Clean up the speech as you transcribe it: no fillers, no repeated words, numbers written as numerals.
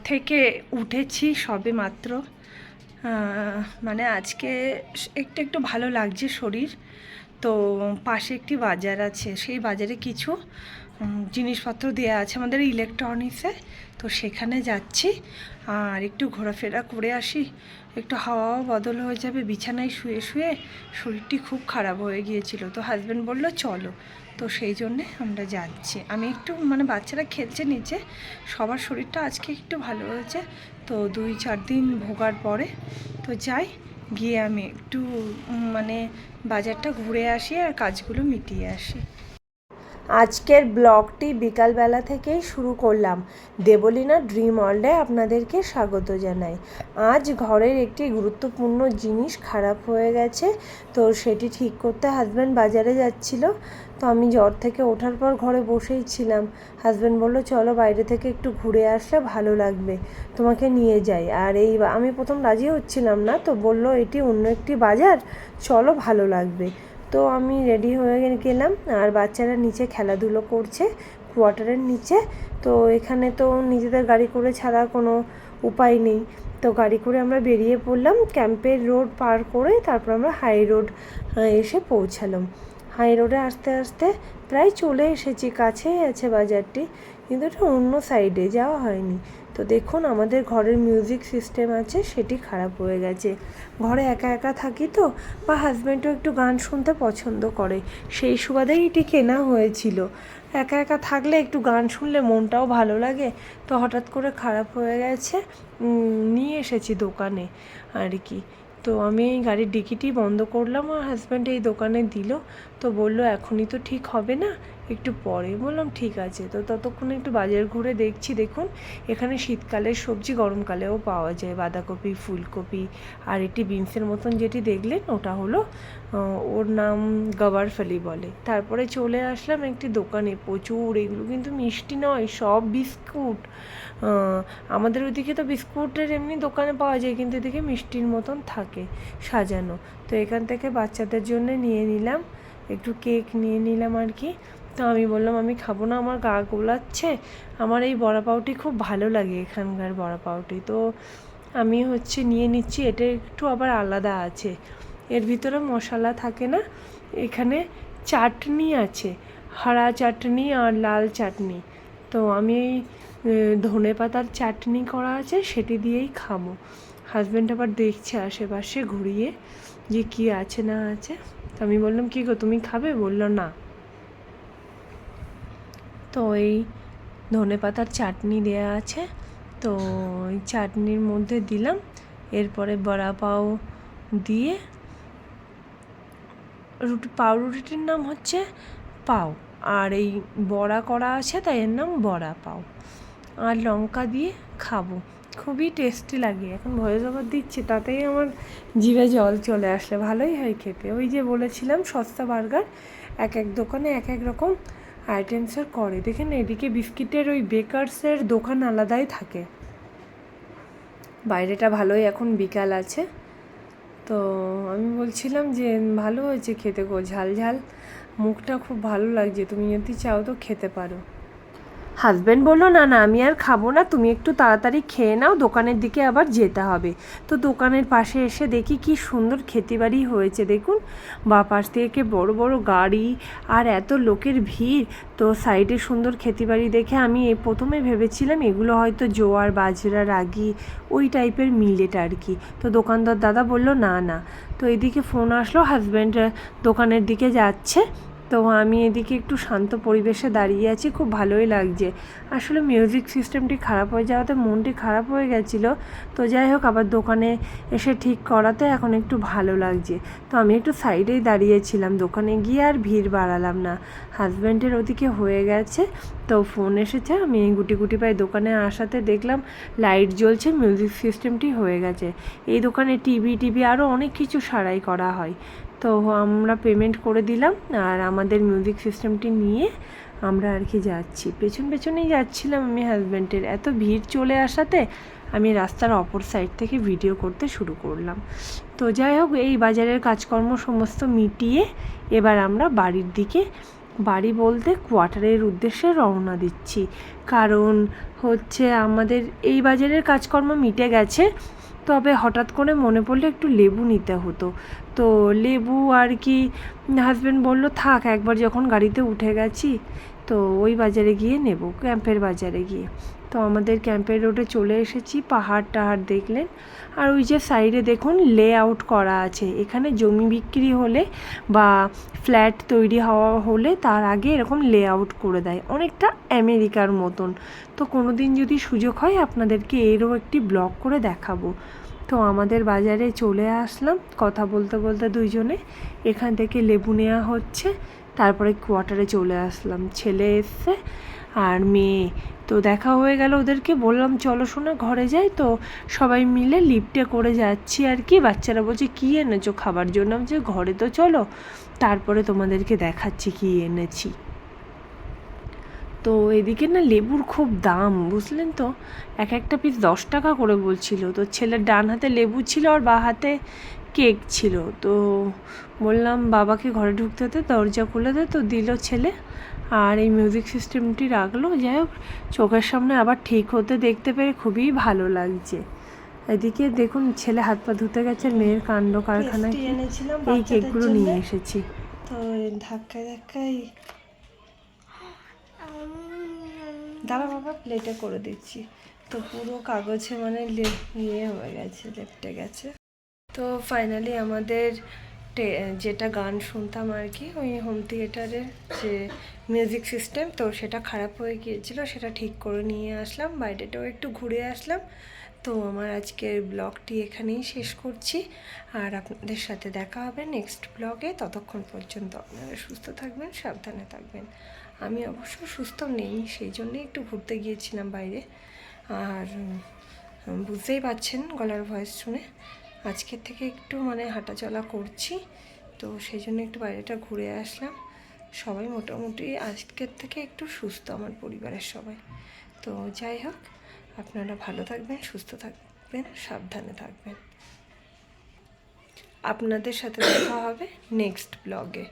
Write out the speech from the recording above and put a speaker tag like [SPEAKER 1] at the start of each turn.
[SPEAKER 1] থেকে উঠেছি সবে মাত্র। মানে আজকে একটু একটু ভালো লাগছে শরীর। তো পাশে একটি বাজার আছে, সেই বাজারে কিছু জিনিসপত্র দেওয়া আছে আমাদের ইলেকট্রনিক্সে। তো সেখানে যাচ্ছি আর একটু ঘোরাফেরা করে আসি, একটু হাওয়াও বদল হয়ে যাবে। বিছানায় শুয়ে শুয়ে শরীরটি খুব খারাপ হয়ে গিয়েছিল, তো হাজব্যান্ড বললো চলো। তো সেই জন্যে আমরা যাচ্ছি। আমি একটু মানে বাচ্চারা খেলছে নিচে, সবার শরীরটা আজকে একটু ভালো হয়েছে। তো 2-4 দিন ভোগার পরে তো যাই, গিয়ে আমি একটু মানে বাজারটা ঘুরে আসি আর কাজগুলো মিটিয়ে আসি। আজকের ব্লগটি বিকালবেলা থেকেই শুরু করলাম। দেবলীনা ড্রিম ওয়ার্ল্ডে আপনাদেরকে স্বাগত জানাই। আজ ঘরের একটি গুরুত্বপূর্ণ জিনিস খারাপ হয়ে গেছে, তো সেটি ঠিক করতে হাজব্যান্ড বাজারে যাচ্ছিল। তো আমি জ্বর থেকে ওঠার পর ঘরে বসেই ছিলাম। হাজব্যান্ড বললো চলো বাইরে থেকে একটু ঘুরে আসলে ভালো লাগবে, তোমাকে নিয়ে যাই। আর আমি প্রথম রাজি হচ্ছিলাম না, তো বললো এটি অন্য একটি বাজার, চলো ভালো লাগবে। তো আমি রেডি হয়ে গেলাম আর বাচ্চারা নিচে খেলাধুলো করছে কোয়ার্টারের নিচে। তো এখানে তো নিজেদের গাড়ি করে ছাড়া কোনো উপায় নেই, তো গাড়ি করে আমরা বেরিয়ে পড়লাম। ক্যাম্পের রোড পার করে তারপর আমরা হাই রোড এসে পৌঁছালাম। হাই রোডে আস্তে আস্তে প্রায় চলে এসেছি, কাছেই আছে বাজারটি, কিন্তু এটা অন্য সাইডে যাওয়া হয়নি। তো দেখুন আমাদের ঘরের মিউজিক সিস্টেম আছে, সেটি খারাপ হয়ে গেছে। ঘরে একা একা থাকি তো, বা হাজব্যান্ডও একটু গান শুনতে পছন্দ করে, সেই সুবাদেই এটি কেনা হয়েছিল। একা একা থাকলে একটু গান শুনলে মনটাও ভালো লাগে। তো হঠাৎ করে খারাপ হয়ে গেছে, নিয়ে এসেছি দোকানে আর কি। তো আমি এই গাড়ির ডিকিটি বন্ধ করলাম আর হাজব্যান্ড এই দোকানে দিল। তো বললো এখনই তো ঠিক হবে না, একটু পরে। বললাম ঠিক আছে। তো ততক্ষণে একটু বাজার ঘুরে দেখছি। দেখুন এখানে শীতকালের সবজি গরমকালেও পাওয়া যায়, বাঁধাকপি, ফুলকপি। আর এটি বিনসের মতন যেটি দেখলেন ওটা হলো, ওর নাম গাওয়ারফলি বলে। তারপরে চলে আসলাম একটি দোকানে, প্রচুর এগুলো কিন্তু মিষ্টি নয়, সব বিস্কুট। আমাদের ওইদিকে তো বিস্কুটের এমনি দোকানে পাওয়া যায়, কিন্তু এদিকে মিষ্টির মতন থাকে সাজানো। তো এখান থেকে বাচ্চাদের জন্য নিয়ে নিলাম, একটু কেক নিয়ে নিলাম আর কি। তো আমি বললাম আমি খাবো না, আমার গা গোলাচ্ছে, আমার এই বড়া পাউটি খুব ভালো লাগে, এখানকার বড়া পাউটি। তো আমি নিয়ে নিচ্ছি। এটা একটু আবার আলাদা আছে, এর ভিতরে মশলা থাকে না। এখানে চাটনি আছে, হরা চাটনি আর লাল চাটনি। তো আমি ধনে পাতার চাটনি করা আছে, সেটি দিয়েই খাবো। হাজব্যান্ড আবার দেখছে আশেপাশে ঘুরিয়ে যে কী আছে না আছে। তো আমি বললাম কী গো তুমি খাবে? বললো না। তো এই ধনে পাতার চাটনি দেয়া আছে, তো ওই চাটনির মধ্যে দিলাম। এরপরে বড়া পাও দিয়ে, পাউরুটির নাম হচ্ছে পাও, আর এই বড়া করা আছে তাই এর নাম বড়া পাও। আর লঙ্কা দিয়ে খাবো, খুবই টেস্টি লাগে। এখন ভয়েস ওভার দিচ্ছি, তাতেই আমার জিভে জল চলে আসলে, ভালোই হয় খেতে। ওই যে বলেছিলাম সস্তা বার্গার, এক এক দোকানে এক এক রকম আইটেমসের করে। দেখেন এদিকে বিস্কিটের ওই বেকার্সের দোকান আলাদাই থাকে। বাইরেটা ভালোই, এখন বিকাল আছে। তো আমি বলছিলাম যে ভালো হয়েছে খেতে গো, ঝাল ঝাল, মুখটা খুব ভালো লাগছে, তুমি যদি চাও তো খেতে পারো। হাজব্যান্ড বললো না না আমি আর খাবো না, তুমি একটু তাড়াতাড়ি খেয়ে নাও, দোকানের দিকে আবার যেতে হবে। তো দোকানের পাশে এসে দেখি কি সুন্দর ক্ষেতিবাড়ি হয়েছে। দেখুন বা পাশ থেকে বড় বড় গাড়ি আর এত লোকের ভিড়। তো সাইডে সুন্দর ক্ষেতিবাড়ি দেখে আমি প্রথমে ভেবেছিলাম এগুলো হয়তো জোয়ার বাজরা রাগি ওই টাইপের মিলেট আর কি। তো দোকানদার দাদা বললো না না। তো এদিকে ফোন আসলো, হাজব্যান্ড দোকানের দিকে যাচ্ছে। তো আমি এদিকে একটু শান্ত পরিবেশে দাঁড়িয়ে আছি, খুব ভালোই লাগছে। আসলে মিউজিক সিস্টেমটি খারাপ হয়ে যাওয়াতে মনটি খারাপ হয়ে গেছিলো। তো যাই হোক আবার দোকানে এসে ঠিক করাতে এখন একটু ভালো লাগছে। তো আমি একটু সাইডেই দাঁড়িয়েছিলাম, দোকানে গিয়ে আর ভিড় বাড়ালাম না। হাজব্যান্ডের ওদিকে হয়ে গেছে, তো ফোন এসেছে। আমি গুটি গুটি পায়ে দোকানে আসাতে দেখলাম লাইট জ্বলছে, মিউজিক সিস্টেমটি হয়ে গেছে। এই দোকানে টিভি আরও অনেক কিছু সারাই করা হয়। তো আমরা পেমেন্ট করে দিলাম আর আমাদের মিউজিক সিস্টেমটি নিয়ে আমরা আর কি যাচ্ছি। পেছনেই যাচ্ছিলাম আমি হাজব্যান্ডের। এত ভিড় চলে আসাতে আমি রাস্তার অপর সাইড থেকে ভিডিও করতে শুরু করলাম। তো যাই হোক এই বাজারের কাজকর্ম সমস্ত মিটিয়ে এবার আমরা বাড়ির দিকে বাড়ি বলতে কোয়ার্টারের উদ্দেশ্যে রওনা দিচ্ছি, কারণ হচ্ছে আমাদের এই বাজারের কাজকর্ম মিটে গেছে, তবে হঠাৎ করে মনে পড়লো একটু লেবু নিতে হতো। তো লেবু আর কি হাজব্যান্ড বললো থাক, একবার যখন গাড়িতে উঠে গেছি তো ওই বাজারে গিয়ে নেব, ক্যাম্পের বাজারে গিয়ে। তো আমাদের ক্যাম্পের রোডে চলে এসেছি, পাহাড় টাহাড় দেখলেন। আর ওই যে সাইডে দেখুন লে আউট করা আছে, এখানে জমি বিক্রি হলে বা ফ্ল্যাট তৈরি হওয়া হলে তার আগে এরকম লে আউট করে দেয়, অনেকটা আমেরিকার মতন। তো কোনো দিন যদি সুযোগ হয় আপনাদেরকে এরও একটি ব্লগ করে দেখাবো। তো আমাদের বাজারে চলে আসলাম, কথা বলতে বলতে দুইজনে এখান থেকে লেবু নেওয়া হচ্ছে, তারপরে কোয়ার্টারে চলে আসলাম। ছেলে এসছে আর মেয়ে, তো দেখা হয়ে গেল ওদেরকে, বললাম চলো শোনা ঘরে যাই। তো সবাই মিলে লিফটে করে যাচ্ছি আর কি। বাচ্চারা বলছে কী এনেছো খাবার জন্য, আমি বলছি ঘরে তো চলো, তারপরে তোমাদেরকে দেখাচ্ছি কী এনেছি। তো এদিকে না লেবুর খুব দাম, বুঝলেন তো, এক একটা পিস 10 টাকা করে বলছিল। তো ছেলের ডান হাতে লেবু ছিল আর বাঁ হাতে কেক ছিল। তো বললাম বাবাকে ঘরে ঢুকতে হতে, দরজা খুলে দে, তো দিল ছেলে। আর এই মিউজিক সিস্টেমটি রাখলো, যাই হোক চোখের সামনে আবার ঠিক হতে দেখতে পেরে খুবই ভালো লাগছে। এদিকে দেখুন ছেলে হাত পা ধুতে গেছে, মেয়ের কাণ্ড কারখানায় এই কেকগুলো নিয়ে এসেছি। তো ধাক্কায় ধাক্কায় দাঁড়া বাবা, প্লেটে করে দিচ্ছি। তো পুরো কাগজে মানে ইয়ে হয়ে গেছে, লেপটে গেছে। তো ফাইনালি আমাদের যেটা গান শুনতাম আর কি, ওই হোম থিয়েটারের যে মিউজিক সিস্টেম, তো সেটা খারাপ হয়ে গিয়েছিল, সেটা ঠিক করে নিয়ে আসলাম, বাইরেটাও একটু ঘুরে আসলাম। তো আমার আজকের ব্লগটি এখানেই শেষ করছি, আর আপনাদের সাথে দেখা হবে নেক্সট ব্লগে। ততক্ষণ পর্যন্ত আপনারা সুস্থ থাকবেন, সাবধানে থাকবেন। আমি অবশ্য সুস্থ নেই, সেই জন্যই একটু ঘুরতে গিয়েছিলাম বাইরে। আর বুঝতেই পারছেন গলার ভয়েস শুনে, আজকের থেকে একটু মানে হাঁটা চলা করছি, তো সেই জন্য একটু বাইরেটা ঘুরে আসলাম। সবাই মোটামুটি আজকের থেকে একটু সুস্থ, আমার পরিবারের সবাই। তো যাই হোক, আপনারা ভালো থাকবেন, সুস্থ থাকবেন, সাবধানে থাকবেন। আপনাদের সাথে দেখা হবে নেক্সট ব্লগে।